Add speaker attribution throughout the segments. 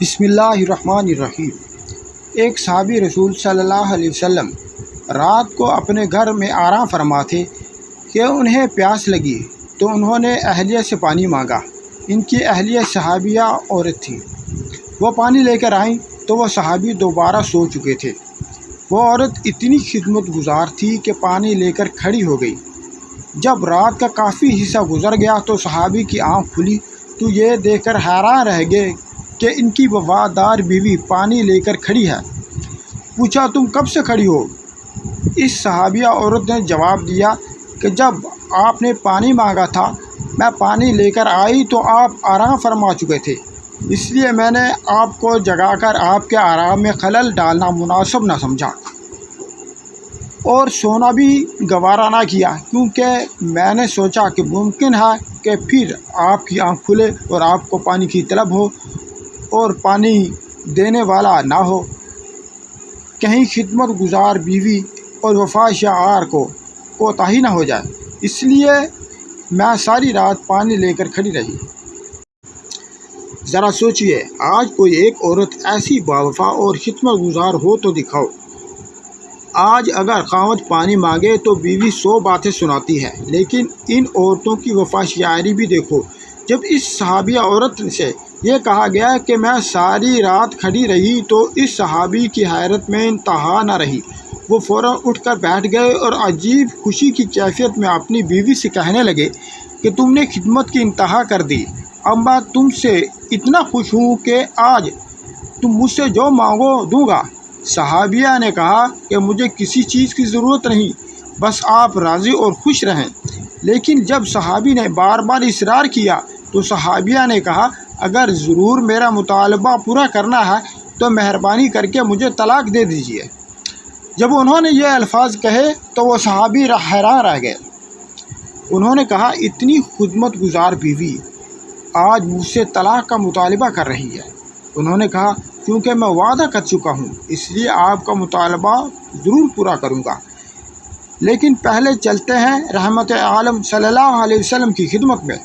Speaker 1: بسم اللہ الرحمن الرحیم۔ ایک صحابی رسول صلی اللہ علیہ وسلم رات کو اپنے گھر میں آرام فرما تھے کہ انہیں پیاس لگی تو انہوں نے اہلیہ سے پانی مانگا۔ ان کی اہلیہ صحابیہ عورت تھی۔ وہ پانی لے کر آئیں تو وہ صحابی دوبارہ سو چکے تھے۔ وہ عورت اتنی خدمت گزار تھی کہ پانی لے کر کھڑی ہو گئی۔ جب رات کا کافی حصہ گزر گیا تو صحابی کی آنکھ کھلی تو یہ دیکھ کر حیران رہ گئے کہ ان کی وفادار بیوی پانی لے کر کھڑی ہے۔ پوچھا، تم کب سے کھڑی ہو؟ اس صحابیہ عورت نے جواب دیا کہ جب آپ نے پانی مانگا تھا میں پانی لے کر آئی تو آپ آرام فرما چکے تھے، اس لیے میں نے آپ کو جگا کر آپ کے آرام میں خلل ڈالنا مناسب نہ سمجھا اور سونا بھی گوارا نہ کیا، کیونکہ میں نے سوچا کہ ممکن ہے کہ پھر آپ کی آنکھ کھلے اور آپ کو پانی کی طلب ہو اور پانی دینے والا نہ ہو، کہیں خدمت گزار بیوی اور وفا شعار کو کوتاہی نہ ہو جائے، اس لیے میں ساری رات پانی لے کر کھڑی رہی۔ ذرا سوچئے، آج کوئی ایک عورت ایسی باوفا اور خدمت گزار ہو تو دکھاؤ۔ آج اگر خاوند پانی مانگے تو بیوی 100 باتیں سناتی ہے، لیکن ان عورتوں کی وفا شعاری بھی دیکھو۔ جب اس صحابیہ عورت سے یہ کہا گیا کہ میں ساری رات کھڑی رہی تو اس صحابی کی حیرت میں انتہا نہ رہی۔ وہ فوراً اٹھ کر بیٹھ گئے اور عجیب خوشی کی کیفیت میں اپنی بیوی سے کہنے لگے کہ تم نے خدمت کی انتہا کر دی، اب میں تم سے اتنا خوش ہوں کہ آج تم مجھ سے جو مانگو دوں گا۔ صحابیہ نے کہا کہ مجھے کسی چیز کی ضرورت نہیں، بس آپ راضی اور خوش رہیں۔ لیکن جب صحابی نے بار بار اصرار کیا تو صحابیہ نے کہا، اگر ضرور میرا مطالبہ پورا کرنا ہے تو مہربانی کر کے مجھے طلاق دے دیجیے۔ جب انہوں نے یہ الفاظ کہے تو وہ صحابی حیران رہ گئے۔ انہوں نے کہا، اتنی خدمت گزار بیوی آج مجھ سے طلاق کا مطالبہ کر رہی ہے۔ انہوں نے کہا، کیونکہ میں وعدہ کر چکا ہوں اس لیے آپ کا مطالبہ ضرور پورا کروں گا، لیکن پہلے چلتے ہیں رحمت عالم صلی اللہ علیہ وسلم کی خدمت میں۔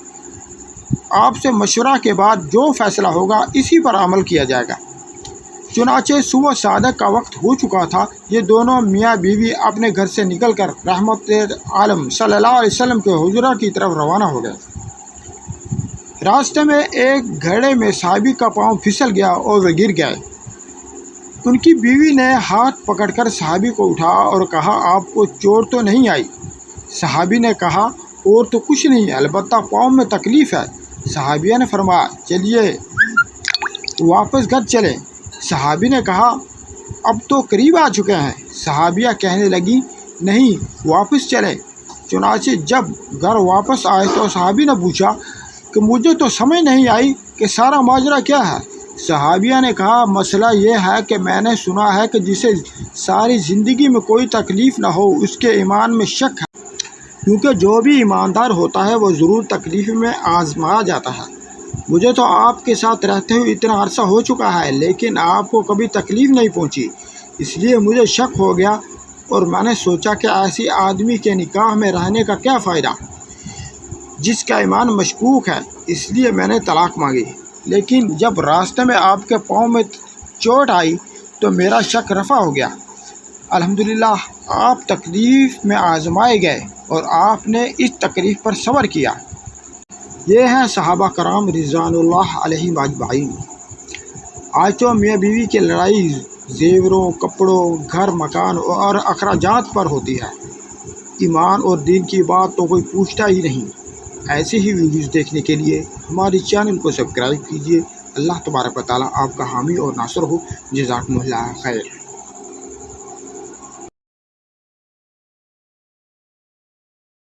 Speaker 1: آپ سے مشورہ کے بعد جو فیصلہ ہوگا اسی پر عمل کیا جائے گا۔ چنانچہ صبح صادق کا وقت ہو چکا تھا۔ یہ دونوں میاں بیوی اپنے گھر سے نکل کر رحمت عالم صلی اللہ علیہ وسلم کے حجرہ کی طرف روانہ ہو گئے۔ راستے میں ایک گھڑے میں صحابی کا پاؤں پھسل گیا اور وہ گر گئے۔ ان کی بیوی نے ہاتھ پکڑ کر صحابی کو اٹھایا اور کہا، آپ کو چوٹ تو نہیں آئی؟ صحابی نے کہا، اور تو کچھ نہیں، البتہ پاؤں میں تکلیف ہے۔ صحابیہ نے فرمایا، چلیے واپس گھر چلیں۔ صحابی نے کہا، اب تو قریب آ چکے ہیں۔ صحابیہ کہنے لگی، نہیں، واپس چلیں۔ چنانچہ جب گھر واپس آئے تو صحابی نے پوچھا کہ مجھے تو سمجھ نہیں آئی کہ سارا ماجرا کیا ہے۔ صحابیہ نے کہا، مسئلہ یہ ہے کہ میں نے سنا ہے کہ جسے ساری زندگی میں کوئی تکلیف نہ ہو اس کے ایمان میں شک ہے، کیونکہ جو بھی ایماندار ہوتا ہے وہ ضرور تکلیف میں آزمایا جاتا ہے۔ مجھے تو آپ کے ساتھ رہتے ہوئے اتنا عرصہ ہو چکا ہے لیکن آپ کو کبھی تکلیف نہیں پہنچی، اس لیے مجھے شک ہو گیا اور میں نے سوچا کہ ایسی آدمی کے نکاح میں رہنے کا کیا فائدہ جس کا ایمان مشکوک ہے، اس لیے میں نے طلاق مانگی۔ لیکن جب راستے میں آپ کے پاؤں میں چوٹ آئی تو میرا شک رفع ہو گیا۔ الحمدللہ آپ تکلیف میں آزمائے گئے اور آپ نے اس تکلیف پر صبر کیا۔ یہ ہیں صحابہ کرام رضوان اللہ علیہم اجمعین۔ آج تو میاں بیوی کی لڑائی زیوروں، کپڑوں، گھر مکان اور اخراجات پر ہوتی ہے، ایمان اور دین کی بات تو کوئی پوچھتا ہی نہیں۔ ایسے ہی ویڈیوز دیکھنے کے لیے ہمارے چینل کو سبسکرائب کیجیے۔ اللہ تبارک و تعالیٰ آپ کا حامی اور ناصر ہو۔ جزاکم اللہ خیر۔